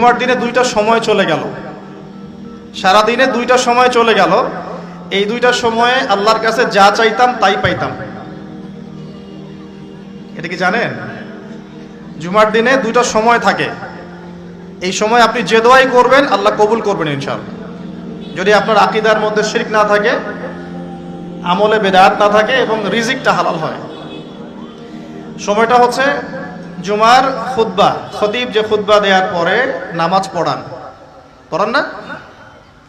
জুমার দিনে দুইটা সময় চলে গেল, সারা দিনে দুইটা সময় চলে গেল। এই দুইটা সময়ে আল্লাহর কাছে যা চাইতাম তাই পাইতাম। এটা কি জানেন? জুমার দিনে দুইটা সময় থাকে। এই সময় আপনি যে দোয়াই করবেন আল্লাহ কবুল করবেন ইনশাআল্লাহ, যদি আপনার আকীদার মধ্যে শিরক না থাকে, আমলে বেদাত না থাকে এবং রিজিকটা হালাল হয়। সময়টা হচ্ছে জুমার খুতবা, খতিব যে খুতবা দেওয়ার পরে নামাজ পড়ান না,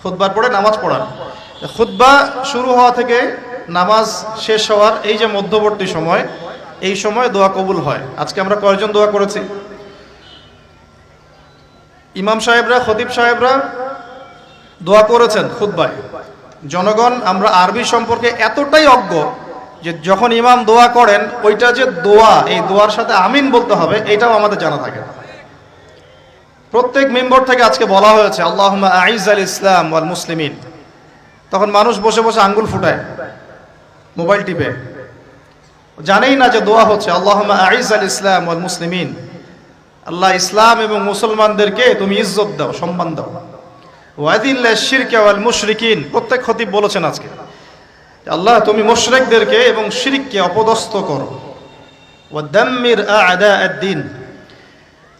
খুতবার পরে নামাজ পড়ান। খুতবা শুরু হওয়া থেকে নামাজ শেষ হওয়ার এই যে মধ্যবর্তী সময়, এই সময় দোয়া কবুল হয়। আজকে আমরা কয়জন দোয়া করেছি? ইমাম সাহেবরা, খতিব সাহেবরা দোয়া করেছেন খুতবায়। জনগণ আমরা আরবি সম্পর্কে এতটাই অজ্ঞ যে যখন ইমাম দোয়া করেন ওইটা যে দোয়া, এই দোয়ার সাথে আমিন বলতে হবে এটাও আমাদের জানা থাকে না। প্রত্যেক মেম্বর থেকে আজকে বলা হয়েছে আল্লাহুম্মা আইজ্জাল ইসলাম ওয়াল মুসলিমিন, তখন মানুষ বসে বসে আঙ্গুল ফুটায়, মোবাইল টিপে, জানেই না যে দোয়া হচ্ছে আল্লাহুম্মা আইজ্জাল ইসলাম ওয়াল মুসলিমিন, আল্লাহ ইসলাম এবং মুসলমানদেরকে তুমি ইজ্জত দাও, সম্মান দাও। ওয়াদিল্লাহ শিরকা ওয়াল মুশরিকিন, প্রত্যেক খতিব বলেছেন আজকে আল্লাহ তুমি মুশরিকদেরকে এবং শিরককে অপদস্থ করো। ওয়াদাম্মির আ'দা আদ-দ্বীন,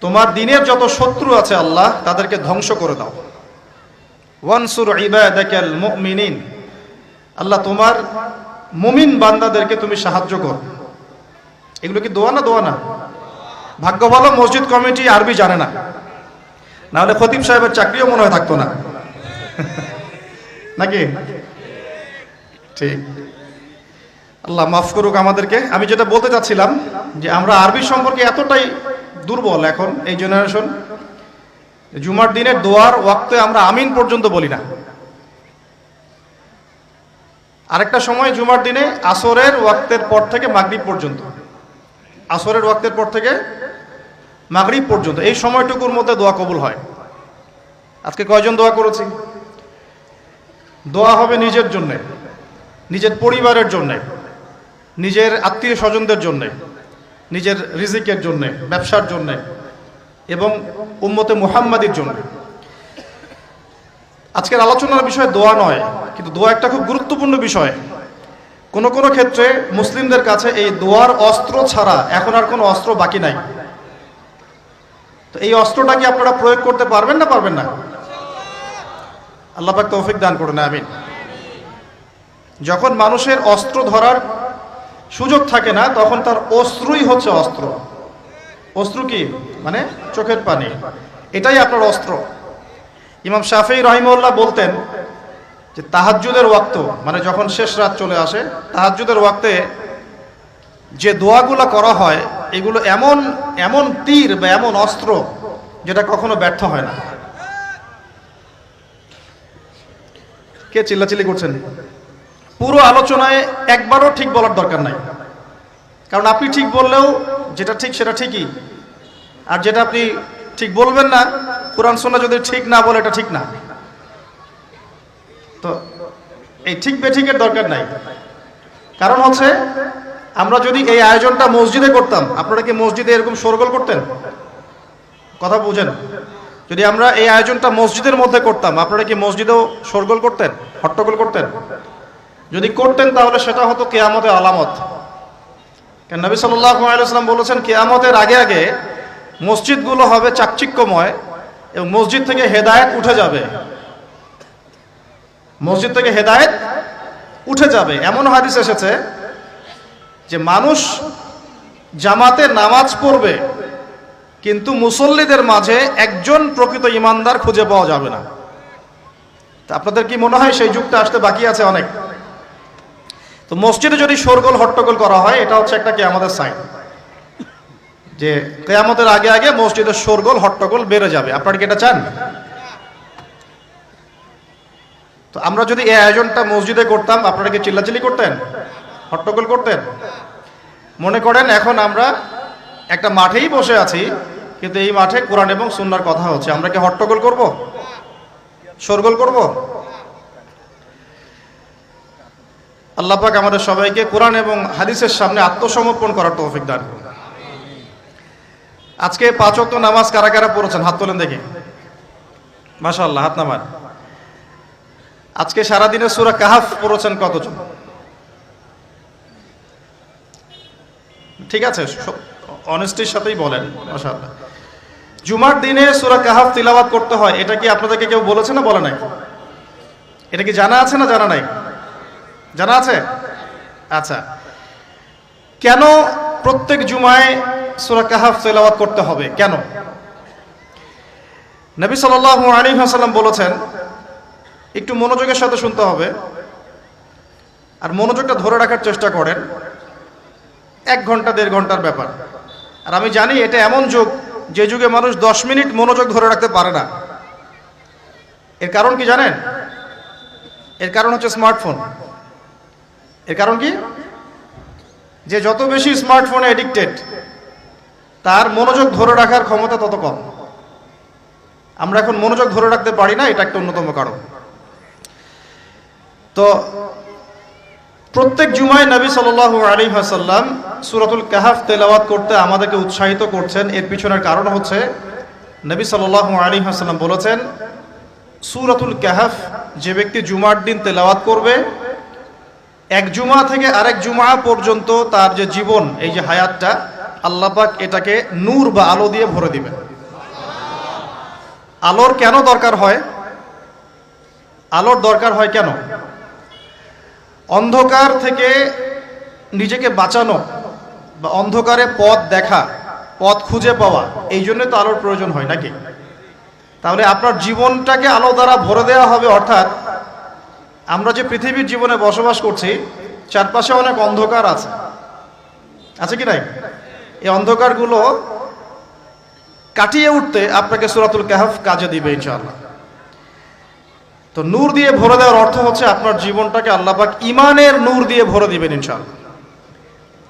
তোমার দ্বীনের যত শত্রু আছে আল্লাহ তাদেরকে ধ্বংস করে দাও। ওয়ানসুর ইবাদাকাল মুমিনিন, আল্লাহ তোমার মুমিন বান্দাদেরকে তুমি সাহায্য করো। এগুলো কি দোয়া না? দোয়া না? ভাগ্য ভালো মসজিদ কমিটি আরবি জানে না, না হলে খতিব সাহেবের চাকরিও মনে হয় থাকতো না নাকি? ঠিক, আল্লাহ মাফ করুক আমাদেরকে। আমি যেটা বলতে চাচ্ছিলাম যে আমরা আরবি সম্পর্কে এতটাই দুর্বল এখন এই জেনারেশন, জুমার দিনের দোয়ার ওয়াক্তে আমরা আমিন পর্যন্ত বলি না। আরেকটা সময় জুমার দিনে আসরের ওয়াক্তের পর থেকে মাগরিব পর্যন্ত, আসরের ওয়াক্তের পর থেকে মাগরিব পর্যন্ত এই সময়টুকুর মধ্যে দোয়া কবুল হয়। আজকে কয়জন দোয়া করেছি? দোয়া হবে নিজের জন্যে, নিজের পরিবারের জন্যে, নিজের আত্মীয় স্বজনদের জন্যে, নিজের রিজিকের জন্যে, ব্যবসার জন্যে এবং উম্মতে মুহাম্মাদির জন্য। আজকের আলোচনার বিষয় দোয়া নয়, কিন্তু দোয়া একটা খুব গুরুত্বপূর্ণ বিষয়। কোন কোন ক্ষেত্রে মুসলিমদের কাছে এই দোয়ার অস্ত্র ছাড়া এখন আর কোনো অস্ত্র বাকি নাই। তো এই অস্ত্রটা কি আপনারা প্রয়োগ করতে পারবেন না পারবেন না? আল্লাহ পাক তৌফিক দান করুন, আমিন। যখন মানুষের অস্ত্র ধরার সুযোগ থাকে না তখন তার অস্ত্রই হচ্ছে অস্ত্র। অস্ত্র কি মানে? চোখের পানি, এটাই আপনার অস্ত্র। ইমাম শাফিঈ রাহিমাহুল্লাহ বলতেন যে তাহাজ্জুদের ওয়াক্ত, মানে যখন শেষ রাত চলে আসে, তাহাজ্জুদের ওয়াক্তে যে দোয়াগুলো করা হয় এগুলো এমন এমন তীর বা এমন অস্ত্র যেটা কখনো ব্যর্থ হয় না। কে চিল্লাচিল্লি করছেন? পুরো আলোচনায় একবারও ঠিক বলার দরকার নাই, কারণ আপনি ঠিক বললেও যেটা ঠিক সেটা ঠিকই, আর যেটা আপনি ঠিক বলবেন না, কোরআন সুন্নাহ যদি ঠিক না বলে এটা ঠিক না। তো এই ঠিক বেঠিকের দরকার নাই। কারণ হচ্ছে আমরা যদি এই আয়োজনটা মসজিদে করতাম, আপনারা কি মসজিদে এরকম শোরগোল করতেন? কথা বুঝেন, যদি আমরা এই আয়োজনটা মসজিদের মধ্যে করতাম আপনারা কি মসজিদেও শোরগোল করতেন, হট্টগোল করতেন? যদি করতেন তাহলে সেটা হতো কিয়ামতের আলামত। কারণ নবী সাল্লাল্লাহু আলাইহি ওয়াসাল্লাম বলেছেন কিয়ামতের আগে আগে মসজিদগুলো হবে চাকচিক্যময় এবং মসজিদ থেকে হেদায়েত উঠে যাবে, মসজিদ থেকে হেদায়েত উঠে যাবে। এমন হাদিস এসেছে যে মানুষ জামাতে নামাজ পড়বে কিন্তু মুসল্লিদের মাঝে একজন প্রকৃত ইমানদার খুঁজে পাওয়া যাবে না। তা আপনাদের কি মনে হয় সেই যুগটা আসতে বাকি আছে অনেক? তো মসজিদে যদি শোরগোল হট্টগোল করা হয় এটা হচ্ছে একটা কিয়ামতের সাইন, যে কিয়ামতের আগে আগে মসজিদের শোরগোল হট্টগোল বেড়ে যাবে। আপনারা কি এটা চান? তো আমরা যদি এই আয়োজনটা মসজিদে করতাম আপনারা কি চিল্লাচিল্লি করতেন, হট্টগোল করতেন? মনে করেন এখন আমরা একটা মাঠেই বসে আছি, কিন্তু এই মাঠে কোরআন এবং সুন্নাহর কথা হচ্ছে, আমরা কি হট্টগোল করব, শোরগোল করব? আল্লাহ পাক আমাদের সবাইকে কোরআন এবং হাদিসের সামনে আত্মসমর্পণ করার তৌফিক দান করুন। আজকে 5 ওয়াক্ত নামাজ কারা কারা পড়েছেন হাত তোলেন দেখি। মাশাআল্লাহ, হাত নামান। আজকে সারাদিনে সূরা কাহাফ পড়েছেন কতজন? ঠিক আছে, অনেস্টির সাথেই বলেন। মাশাআল্লাহ। জুমার দিনে সূরা কাহাফ তিলাওয়াত করতে হয়, এটা কি আপনাদেরকে কেউ বলেছে না বলে নাই? এটা কি জানা আছে না জানা নাই? জানা আছে? আচ্ছা, কেন প্রত্যেক জুমায় সূরা কাহাফ তিলাওয়াত করতে হবে, কেন? নবী সাল্লাল্লাহু আলাইহি ওয়াসাল্লাম বলেছেন, একটু মনোযোগের সাথে শুনতে হবে আর মনোযোগটা ধরে রাখার চেষ্টা করেন। 1 ঘন্টা 1.5 ঘন্টার ব্যাপার। আর আমি জানি এটা এমন যুগ যে যুগে মানুষ 10 মিনিট মনোযোগ ধরে রাখতে পারে না। এর কারণ কি জানেন? এর কারণ হচ্ছে স্মার্টফোন। এর কারণ কি? যে যত বেশি স্মার্টফোনে এডিক্টেড, তার মনোযোগ ধরে রাখার ক্ষমতা তত কম। আমরা এখন মনোযোগ ধরে রাখতে পারি না, এটা একটা অন্যতম কারণ। তো প্রত্যেক জুমায় নবী সাল্লাল্লাহু আলাইহি ওয়াসাল্লাম সূরাতুল কাহাফ তেলাওয়াত করতে আমাদেরকে উৎসাহিত করছেন। এর পিছনের কারণ হচ্ছে নবী সাল্লাল্লাহু আলাইহি ওয়াসাল্লাম বলেছেন, সূরাতুল কাহাফ যে ব্যক্তি জুমার দিন তেলাওয়াত করবে, এক জুমা থেকে আরেক জুমা পর্যন্ত তার যে জীবন, এই যে হায়াতটা, আল্লাহ পাক এটাকে নূর বা আলো দিয়ে ভরে দিবেন। আলোর কেন দরকার হয়? আলোর দরকার হয় কেন? অন্ধকার থেকে নিজেকে বাঁচানো বা অন্ধকারে পথ দেখা, পথ খুঁজে পাওয়া, এই জন্য তো আলোর প্রয়োজন হয় নাকি? তাহলে আপনার জীবনটাকে আলো দ্বারা ভরে দেওয়া হবে। অর্থাৎ আমরা যে পৃথিবীর জীবনে বসবাস করছি, চারপাশে অনেক অন্ধকার আছে, আছে কি নাই? এই অন্ধকারগুলো কাটিয়ে উঠতে আপনাকে সূরাতুল কাহাফ কাজে দিবে ইনশাআল্লাহ। তো নূর দিয়ে ভরে দেওয়ার অর্থ হচ্ছে আপনার জীবনটাকে আল্লাহ পাক ঈমানের নূর দিয়ে ভরে দিবেন ইনশাআল্লাহ।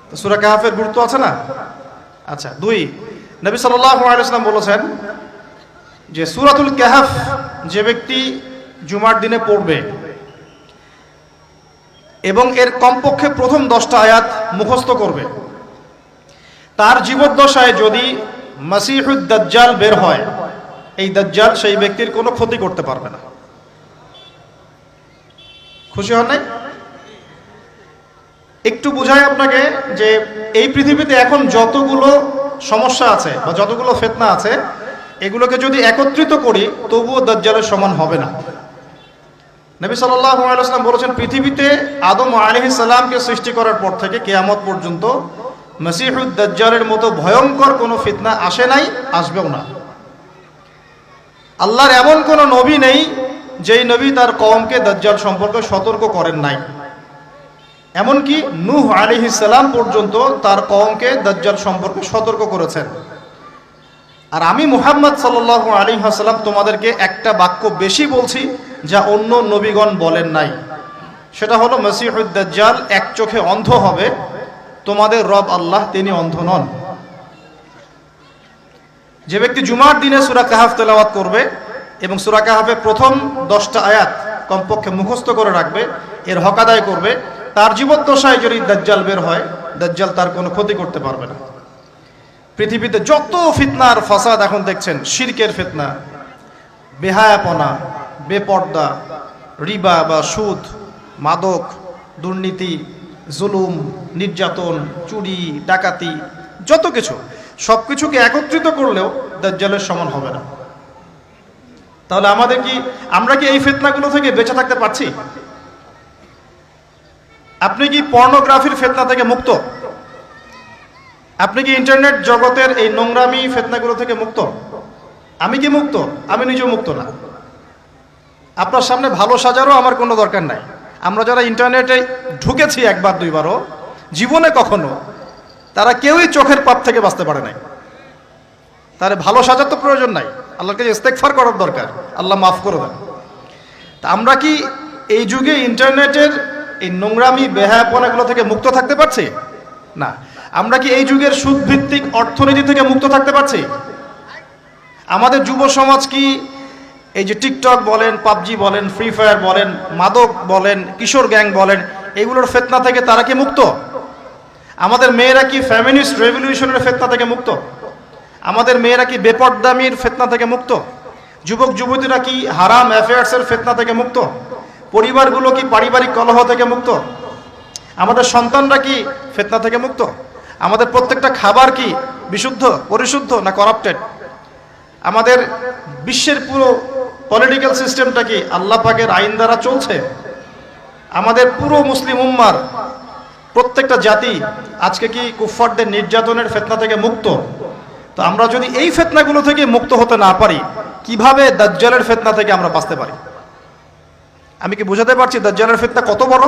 তো সূরা কাহাফের গুরুত্ব আছে না? আচ্ছা, 2, নবী সাল্লাল্লাহু আলাইহি ওয়াসাল্লাম বলেছেন যে সূরাতুল কাহাফ যে ব্যক্তি জুমার দিনে পড়বে এবং এর কমপক্ষে প্রথম 10টা আয়াত মুখস্থ করবে, তার জীবদ্দশায় যদি মাসিহুদ দাজ্জাল বের হয়, এই দাজ্জাল সেই ব্যক্তির কোনো ক্ষতি করতে পারবে না। খুশি হন নাই? একটু বুঝাই আপনাকে যে এই পৃথিবীতে এখন যতগুলো সমস্যা আছে বা যতগুলো ফিতনা আছে, এগুলোকে যদি একত্রিত করি তবুও দাজ্জালের সমান হবে না। নবী সাল্লাল্লাহু আলাইহি ওয়াসাল্লাম বলেছেন, পৃথিবীতে আদম আলাইহিস সালামকে সৃষ্টি করার পর থেকে কিয়ামত পর্যন্ত মাসিহুদ দাজ্জালের মতো ভয়ঙ্কর কোনো ফিতনা আসে নাই, আসবেও না। আল্লাহর এমন কোনো নবী নেই যেই নবী তার কওমকে দাজ্জাল সম্পর্কে সতর্ক করেন নাই। এমনকি নূহ আলাইহিস সালাম পর্যন্ত তার কওমকে দাজ্জাল সম্পর্কে সতর্ক করেছেন। আর আমি মুহাম্মদ সাল্লাল্লাহু আলাইহি ওয়াসাল্লাম তোমাদেরকে একটা বাক্য বেশি বলছি যা অন্য নবীগণ বলেন নাই, সেটা হলো মাসিহুদ দাজ্জাল এক চোখে অন্ধ হবে, তোমাদের রব আল্লাহ তিনি অন্ধ নন। যে ব্যক্তি জুমার দিনে সূরা কাহাফ তেলাওয়াত করবে এবং সূরা কাহাফের প্রথম 10টা আয়াত কমপক্ষে মুখস্থ করে রাখবে, এর হক আদায় করবে, তার জীবদ্দশায় যদি দাজ্জাল বের হয়, দাজ্জাল তার কোনো ক্ষতি করতে পারবে না। পৃথিবীতে যত ফিতনা আর ফাসাদ এখন দেখছেন, শিরকের ফিতনা, বেহায়াপনা, বেপর্দা, রিবা বা সুদ, মাদক, দুর্নীতি, জুলুম, নির্যাতন, চুরি, ডাকাতি, যত কিছু, সব কিছুকে একত্রিত করলেও দাজ্জালের সমান হবে না। তাহলে আমরা কি এই ফিতনাগুলো থেকে বেঁচে থাকতে পারছি? আপনি কি পর্নোগ্রাফির ফিতনা থেকে মুক্ত? আপনি কি ইন্টারনেট জগতের এই নোংরামি ফিতনাগুলো থেকে মুক্ত? আমি কি মুক্ত? আমি নিজেও মুক্ত না। আপনার সামনে ভালো সাজারও আমার কোনো দরকার নাই। আমরা যারা ইন্টারনেটে ঢুকেছি একবার দুইবারও জীবনে কখনো, তারা কেউই চোখের পাপ থেকে বাঁচতে পারে নাই। তার ভালো সাজার তো প্রয়োজন নাই, আল্লাহর কাছে ইস্তেগফার করার দরকার, আল্লাহ মাফ করে দেন। তা আমরা কি এই যুগে ইন্টারনেটের এই নোংরামি বেহায়াপনাগুলো থেকে মুক্ত থাকতে পারছি? না। আমরা কি এই যুগের সুদভিত্তিক অর্থনীতি থেকে মুক্ত থাকতে পারছি? আমাদের যুব সমাজ কি এই যে টিকটক বলেন, পাবজি বলেন, ফ্রি ফায়ার বলেন, মাদক বলেন, কিশোর গ্যাং বলেন, এগুলোর ফিতনা থেকে তারা কি মুক্ত? আমাদের মেয়েরা কি ফেমিনিস্ট রেভলিউশনের ফিতনা থেকে মুক্ত? আমাদের মেয়েরা কি বেপরদামির ফিতনা থেকে মুক্ত? যুবক যুবতীরা কি হারাম অ্যাফেয়ার্সের ফিতনা থেকে মুক্ত? পরিবারগুলো কি পারিবারিক কলহ থেকে মুক্ত? আমাদের সন্তানরা কি ফিতনা থেকে মুক্ত? আমাদের প্রত্যেকটা খাবার কি বিশুদ্ধ, পরিশুদ্ধ না করাপ্টেড? আমাদের বিশ্বের পুরো পলিটিক্যাল সিস্টেমটা কি আল্লাহ পাকের আইন দ্বারা চলছে? আমাদের পুরো মুসলিম উম্মার প্রত্যেকটা জাতি আজকে কি কুফফারদের নির্যাতনের ফিতনা থেকে মুক্ত? তো আমরা যদি এই ফিতনাগুলো থেকে মুক্ত হতে না পারি, কিভাবে দাজ্জালের ফিতনা থেকে আমরা বাঁচতে পারি? আমি কি বুঝাতে পারছি দাজ্জালের ফিতনা কত বড়?